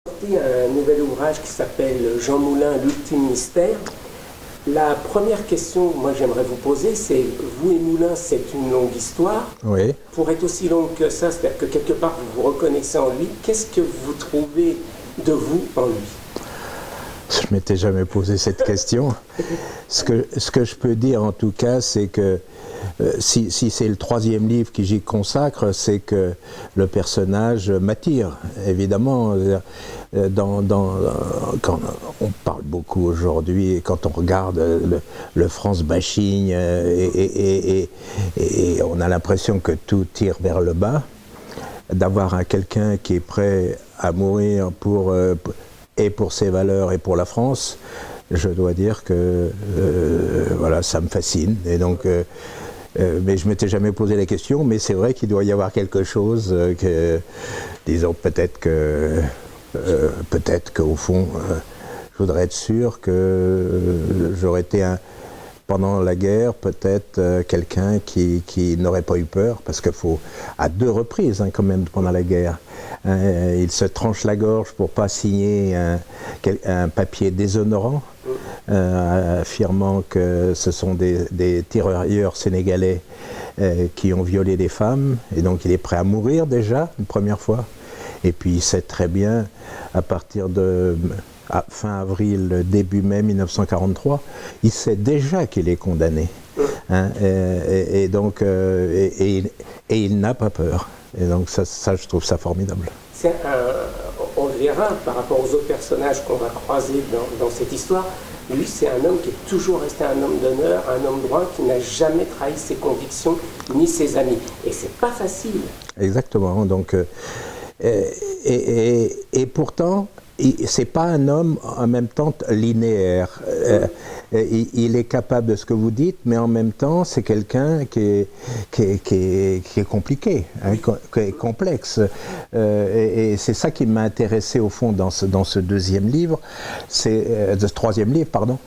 sorti un nouvel ouvrage qui s'appelle Jean Moulin, l'ultime mystère. La première question, moi j'aimerais vous poser, c'est vous et Moulin, c'est une longue histoire. Oui. Pour être aussi longue que ça, c'est-à-dire que quelque part vous vous reconnaissez en lui, qu'est-ce que vous trouvez de vous en lui? Je ne m'étais jamais posé cette question. Ce que je peux dire en tout cas, c'est que si c'est le troisième livre que j'y consacre, c'est que le personnage m'attire, évidemment. Quand on parle beaucoup aujourd'hui, quand on regarde le France-bashing, et on a l'impression que tout tire vers le bas, d'avoir quelqu'un qui est prêt à mourir et pour ses valeurs et pour la France, je dois dire que voilà, ça me fascine. Et donc, mais je ne m'étais jamais posé la question, mais c'est vrai qu'il doit y avoir quelque chose que, disons, peut-être qu'au fond, je voudrais être sûr que j'aurais été pendant la guerre, peut-être quelqu'un qui n'aurait pas eu peur, parce qu'il faut, à 2 reprises quand même pendant la guerre, il se tranche la gorge pour ne pas signer un papier déshonorant, affirmant que ce sont des tirailleurs sénégalais qui ont violé des femmes, et donc il est prêt à mourir déjà, une première fois. Et puis il sait très bien, à partir de fin avril, début mai 1943, il sait déjà qu'il est condamné. Et donc, il n'a pas peur. Et donc ça, je trouve ça formidable. On le verra par rapport aux autres personnages qu'on va croiser dans cette histoire. Lui, c'est un homme qui est toujours resté un homme d'honneur, un homme droit, qui n'a jamais trahi ses convictions ni ses amis. Et c'est pas facile. Exactement. Donc, et pourtant, c'est pas un homme en même temps linéaire. Il est capable de ce que vous dites, mais en même temps, c'est quelqu'un qui est compliqué, qui est complexe. Et c'est ça qui m'a intéressé au fond dans ce deuxième livre, ce troisième livre, pardon.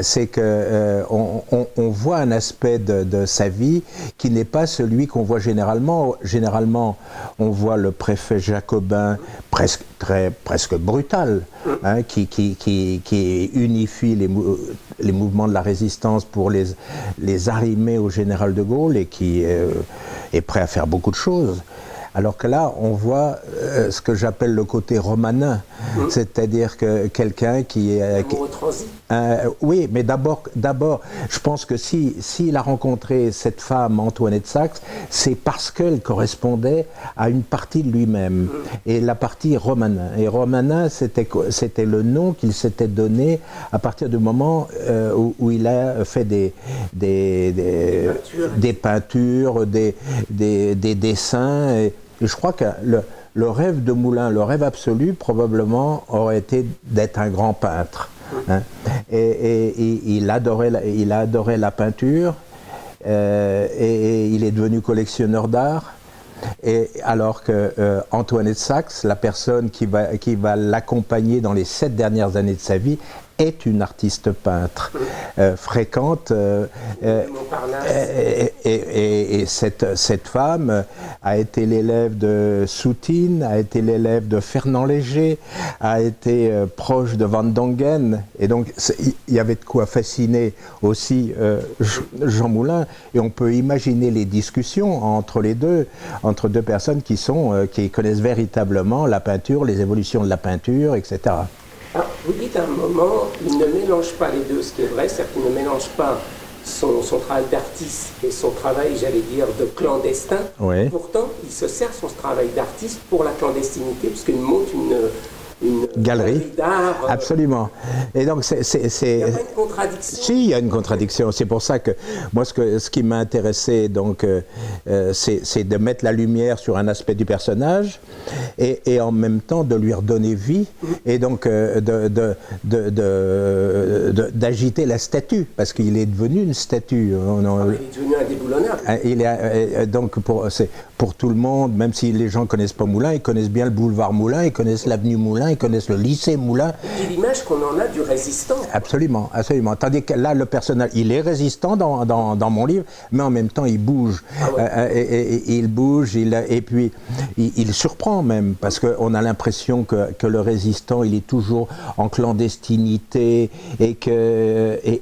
C'est que on voit un aspect de sa vie qui n'est pas celui qu'on voit généralement. Généralement, on voit le préfet jacobin presque brutal, qui unifie les mouvements de la résistance pour les arrimer au général de Gaulle et qui est prêt à faire beaucoup de choses. Alors que là, on voit ce que j'appelle le côté romanin, c'est-à-dire que quelqu'un qui est... oui, mais d'abord, je pense que s'il a rencontré cette femme, Antoinette Saxe, c'est parce qu'elle correspondait à une partie de lui-même, et la partie romanin. Et romanin, c'était le nom qu'il s'était donné à partir du moment où il a fait des peintures, des dessins. Et je crois que le rêve de Moulin, le rêve absolu, probablement, aurait été d'être un grand peintre. Et il adorait la peinture, et il est devenu collectionneur d'art. Et alors que Antoinette Saxe, la personne qui va l'accompagner dans les 7 dernières années de sa vie, est une artiste peintre fréquente, et cette femme a été l'élève de Soutine, a été l'élève de Fernand Léger, a été proche de Van Dongen, et donc il y avait de quoi fasciner aussi Jean Moulin, et on peut imaginer les discussions entre deux personnes qui connaissent véritablement la peinture, les évolutions de la peinture, etc. Alors, vous dites à un moment, il ne mélange pas les deux, ce qui est vrai, c'est-à-dire qu'il ne mélange pas son travail d'artiste et son travail, j'allais dire, de clandestin. Oui. Pourtant, il se sert son travail d'artiste pour la clandestinité, puisqu'il monte une galerie d'art. Absolument. Et donc Il n'y a pas une contradiction. Si, il y a une contradiction. C'est pour ça que moi, ce qui m'a intéressé, donc, c'est de mettre la lumière sur un aspect du personnage et en même temps de lui redonner vie, et donc d'agiter la statue, parce qu'il est devenu une statue. Il est devenu indéboulonnable. Donc pour tout le monde, même si les gens ne connaissent pas Moulins, ils connaissent bien le boulevard Moulins, ils connaissent l'avenue Moulins, ils connaissent le lycée Moulins. Et l'image qu'on en a du résistant. Absolument, absolument. Tandis que là, le personnage, il est résistant dans mon livre, mais en même temps, il bouge. Ah ouais. Il bouge, et puis il surprend même, parce qu'on a l'impression que le résistant, il est toujours en clandestinité, et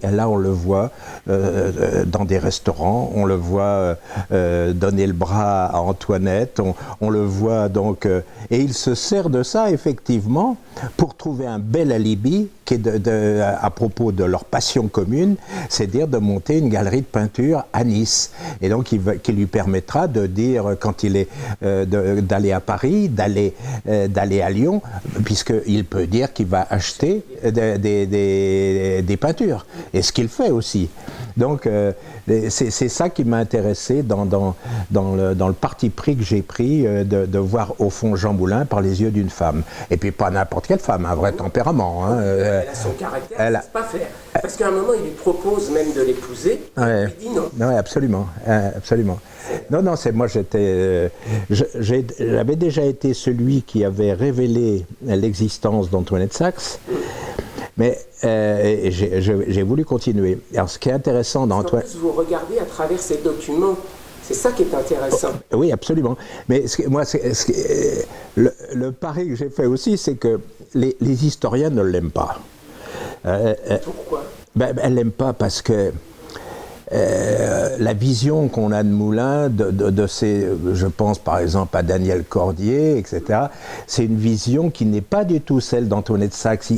là, on le voit dans des restaurants, on le voit donner le bras à Antoinette, on le voit donc, et il se sert de ça, effectivement, pour trouver un bel alibi qui est à propos de leur passion commune, c'est-à-dire de monter une galerie de peinture à Nice. Et donc, qui lui permettra de dire, quand il est d'aller à Paris, d'aller à Lyon, puisqu'il peut dire qu'il va acheter des peintures. Et ce qu'il fait aussi. Donc, c'est ça qui m'a intéressé dans le parti pris que j'ai pris de voir au fond Jean Moulin par les yeux d'une femme. Et puis pas n'importe quelle femme, un vrai tempérament. Hein. Elle a son caractère, elle ne laisse pas faire. Parce qu'à un moment, il lui propose même de l'épouser, ouais. Il dit non. Oui, absolument. Absolument. Non, moi j'avais déjà été celui qui avait révélé l'existence d'Antoinette Sachs. Mais j'ai voulu continuer. Alors, ce qui est intéressant dans Antoinette... Vous regardez à travers ces documents, c'est ça qui est intéressant. Oui, absolument. Mais le pari que j'ai fait aussi, c'est que les historiens ne l'aiment pas. Pourquoi ? Elle ne l'aime pas parce que la vision qu'on a de Moulin, je pense par exemple à Daniel Cordier, etc., c'est une vision qui n'est pas du tout celle d'Antoinette Sachs.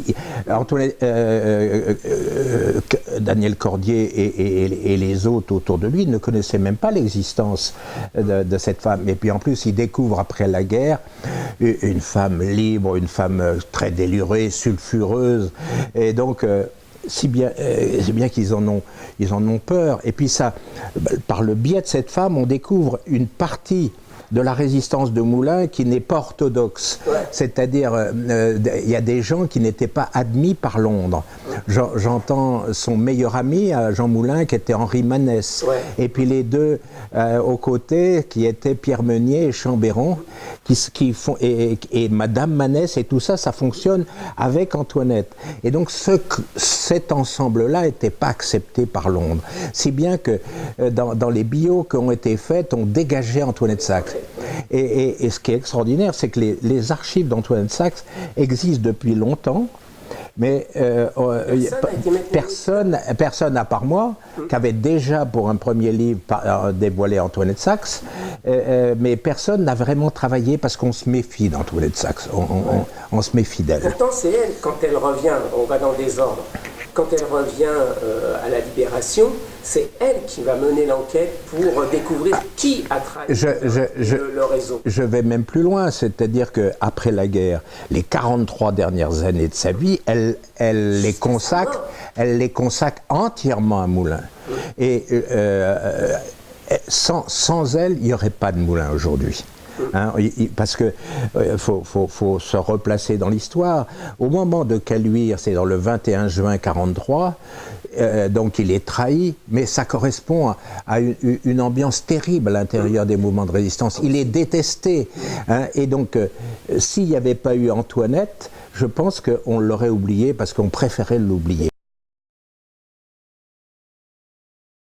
Daniel Cordier et les autres autour de lui ne connaissaient même pas l'existence de cette femme. Et puis en plus, ils découvrent après la guerre une femme libre, une femme très délurée, sulfureuse, et donc... c'est bien qu'ils en ont peur. Et puis ça, par le biais de cette femme, on découvre une partie de la résistance de Moulins qui n'est pas orthodoxe. Ouais. C'est-à-dire, il y a des gens qui n'étaient pas admis par Londres. J'entends son meilleur ami, Jean Moulin, qui était Henri Manès. Ouais. Et puis les deux aux côtés, qui étaient Pierre Meunier et Chambéron, qui font, et Madame Manès, et tout ça, ça fonctionne avec Antoinette. Et donc cet ensemble-là n'était pas accepté par Londres. Si bien que dans les bios qui ont été faites, on dégageait Antoinette Sachs. Et ce qui est extraordinaire, c'est que les archives d'Antoinette Sachs existent depuis longtemps, mais personne à part moi, qui avait déjà pour un premier livre dévoilé Antoinette Sachs, mais personne n'a vraiment travaillé parce qu'on se méfie d'Antoinette Sachs, on se méfie d'elle. Pourtant c'est elle, quand elle revient, on va dans des ordres, quand elle revient à la Libération, c'est elle qui va mener l'enquête pour découvrir qui a trahi le réseau. Je vais même plus loin, c'est-à-dire qu'après la guerre, les 43 dernières années de sa vie, elle les consacre entièrement à Moulins. Et sans elle, il n'y aurait pas de Moulins aujourd'hui. Hein, parce que faut se replacer dans l'histoire. Au moment de Caluire, c'est dans le 21 juin 1943, donc il est trahi, mais ça correspond à une ambiance terrible à l'intérieur des mouvements de résistance. Il est détesté. Hein, et donc, s'il n'y avait pas eu Antoinette, je pense qu'on l'aurait oublié parce qu'on préférait l'oublier.